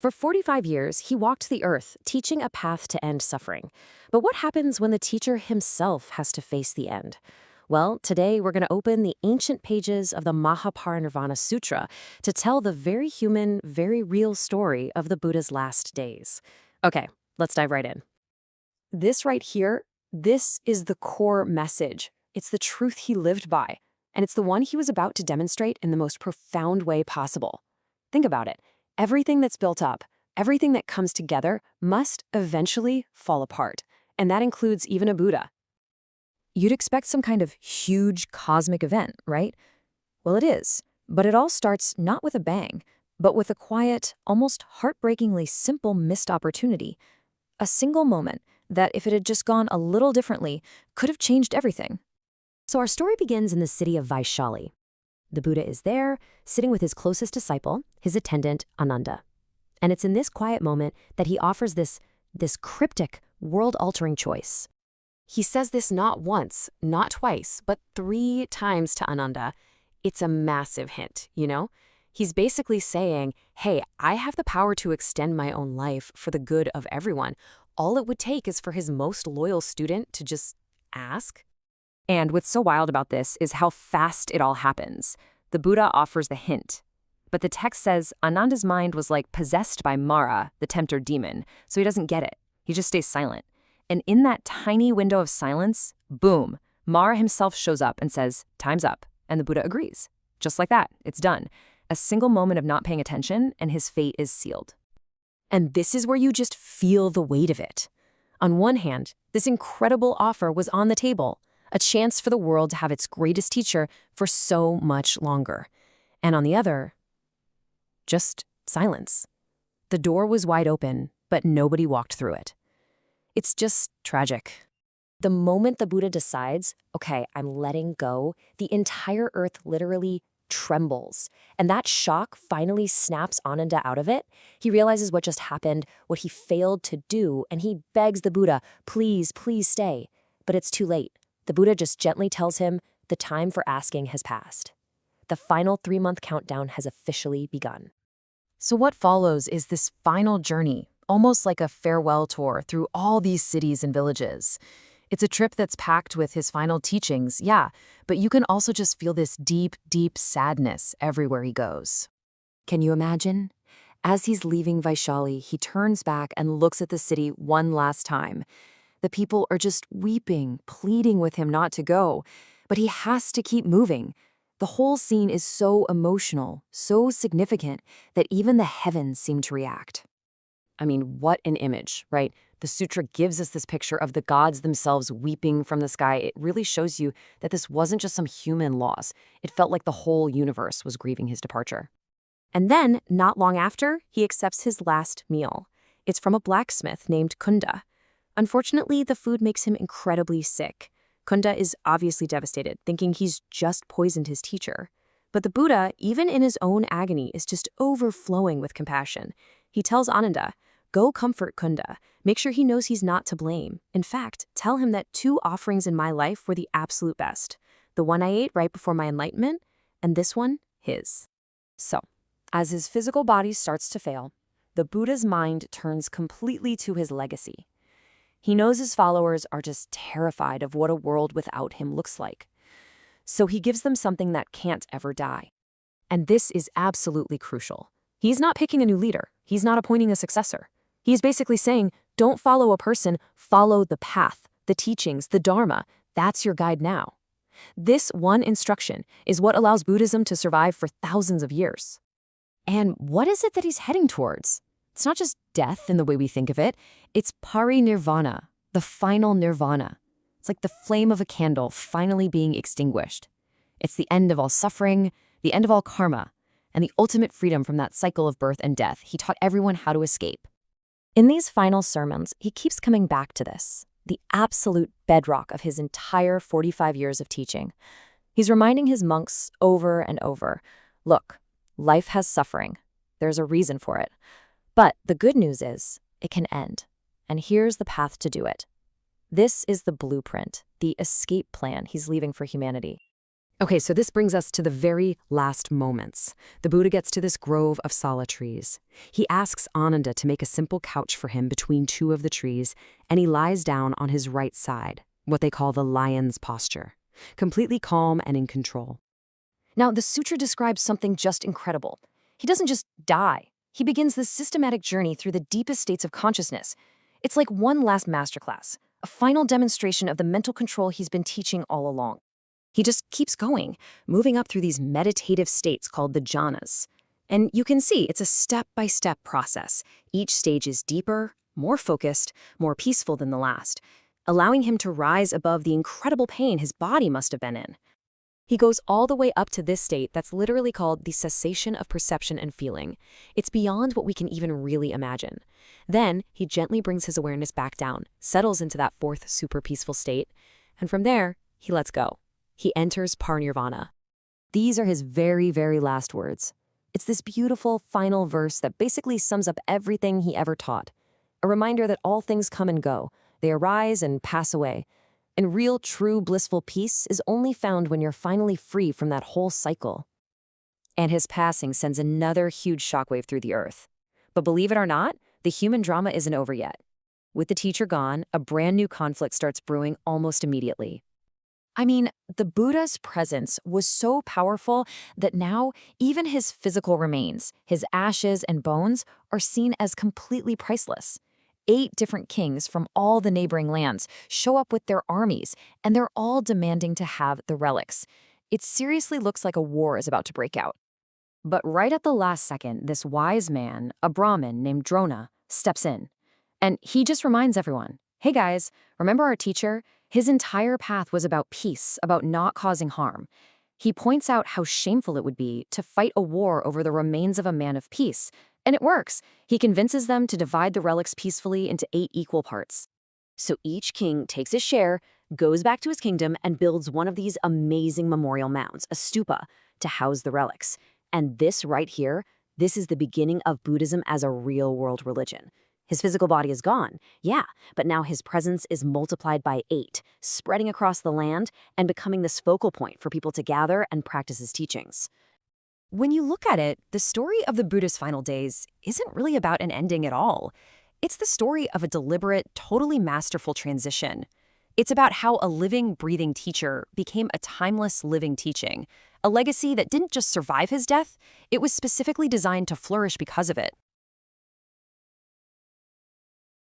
For 45 years, he walked the earth, teaching a path to end suffering. But what happens when the teacher himself has to face the end? Well, today we're going to open the ancient pages of the Parinirvāṇa Sūtra to tell the very human, very real story of the Buddha's last days. Okay, let's dive right in. This right here, this is the core message. It's the truth he lived by, and it's the one he was about to demonstrate in the most profound way possible. Think about it. Everything that's built up, everything that comes together must eventually fall apart, and that includes even a Buddha. You'd expect some kind of huge cosmic event, right? Well, it is, but it all starts not with a bang, but with a quiet, almost heartbreakingly simple missed opportunity. A single moment that, if it had just gone a little differently, could have changed everything. So our story begins in the city of Vaishali. The Buddha is there, sitting with his closest disciple, his attendant, Ananda. And it's in this quiet moment that he offers this cryptic, world-altering choice. He says this not once, not twice, but 3 times to Ananda. It's a massive hint, you know? He's basically saying, hey, I have the power to extend my own life for the good of everyone. All it would take is for his most loyal student to just ask. And what's so wild about this is how fast it all happens. The Buddha offers the hint. But the text says Ananda's mind was like possessed by Mara, the tempter demon, so he doesn't get it. He just stays silent. And in that tiny window of silence, boom, Mara himself shows up and says, time's up. And the Buddha agrees. Just like that, it's done. A single moment of not paying attention, and his fate is sealed. And this is where you just feel the weight of it. On one hand, this incredible offer was on the table, a chance for the world to have its greatest teacher for so much longer. And on the other, just silence. The door was wide open, but nobody walked through it. It's just tragic. The moment the Buddha decides, okay, I'm letting go, the entire earth literally trembles. And that shock finally snaps Ananda out of it. He realizes what just happened, what he failed to do, and he begs the Buddha, please, please stay. But it's too late. The Buddha just gently tells him the time for asking has passed. The final 3-month countdown has officially begun. So what follows is this final journey, almost like a farewell tour through all these cities and villages. It's a trip that's packed with his final teachings, yeah, but you can also just feel this deep, deep sadness everywhere he goes. Can you imagine? As he's leaving Vaishali, he turns back and looks at the city one last time. The people are just weeping, pleading with him not to go, but he has to keep moving. The whole scene is so emotional, so significant, that even the heavens seem to react. I mean, what an image, right? The sutra gives us this picture of the gods themselves weeping from the sky. It really shows you that this wasn't just some human loss. It felt like the whole universe was grieving his departure. And then, not long after, he accepts his last meal. It's from a blacksmith named Kunda. Unfortunately, the food makes him incredibly sick. Kunda is obviously devastated, thinking he's just poisoned his teacher. But the Buddha, even in his own agony, is just overflowing with compassion. He tells Ananda, go comfort Kunda. Make sure he knows he's not to blame. In fact, tell him that 2 offerings in my life were the absolute best. The one I ate right before my enlightenment, and this one, his. So, as his physical body starts to fail, the Buddha's mind turns completely to his legacy. He knows his followers are just terrified of what a world without him looks like. So he gives them something that can't ever die. And this is absolutely crucial. He's not picking a new leader. He's not appointing a successor. He's basically saying, don't follow a person, follow the path, the teachings, the Dharma. That's your guide now. This one instruction is what allows Buddhism to survive for thousands of years. And what is it that he's heading towards? It's not just death in the way we think of it. It's parinirvāṇa, the final nirvana. It's like the flame of a candle finally being extinguished. It's the end of all suffering, the end of all karma, and the ultimate freedom from that cycle of birth and death he taught everyone how to escape. In these final sermons, he keeps coming back to this, the absolute bedrock of his entire 45 years of teaching. He's reminding his monks over and over, look, life has suffering. There's a reason for it. But the good news is, it can end. And here's the path to do it. This is the blueprint, the escape plan he's leaving for humanity. Okay, so this brings us to the very last moments. The Buddha gets to this grove of sala trees. He asks Ananda to make a simple couch for him between two of the trees, and he lies down on his right side, what they call the lion's posture, completely calm and in control. Now, the sutra describes something just incredible. He doesn't just die. He begins this systematic journey through the deepest states of consciousness. It's like one last masterclass, a final demonstration of the mental control he's been teaching all along. He just keeps going, moving up through these meditative states called the jhanas. And you can see it's a step-by-step process. Each stage is deeper, more focused, more peaceful than the last, allowing him to rise above the incredible pain his body must have been in. He goes all the way up to this state that's literally called the cessation of perception and feeling. It's beyond what we can even really imagine. Then, he gently brings his awareness back down, settles into that fourth super peaceful state, and from there, he lets go. He enters parinirvāṇa. These are his very, very last words. It's this beautiful final verse that basically sums up everything he ever taught. A reminder that all things come and go. They arise and pass away. And real, true, blissful peace is only found when you're finally free from that whole cycle. And his passing sends another huge shockwave through the earth. But believe it or not, the human drama isn't over yet. With the teacher gone, a brand new conflict starts brewing almost immediately. I mean, the Buddha's presence was so powerful that now even his physical remains, his ashes and bones, are seen as completely priceless. 8 different kings from all the neighboring lands show up with their armies, and they're all demanding to have the relics. It seriously looks like a war is about to break out. But right at the last second, this wise man, a Brahmin named Drona, steps in. And he just reminds everyone, hey guys, remember our teacher? His entire path was about peace, about not causing harm. He points out how shameful it would be to fight a war over the remains of a man of peace. And it works. He convinces them to divide the relics peacefully into 8 equal parts. So each king takes his share, goes back to his kingdom, and builds one of these amazing memorial mounds, a stupa, to house the relics. And this right here, this is the beginning of Buddhism as a real-world religion. His physical body is gone, yeah, but now his presence is multiplied by 8, spreading across the land and becoming this focal point for people to gather and practice his teachings. When you look at it, the story of the Buddha's final days isn't really about an ending at all. It's the story of a deliberate, totally masterful transition. It's about how a living, breathing teacher became a timeless, living teaching, a legacy that didn't just survive his death, it was specifically designed to flourish because of it.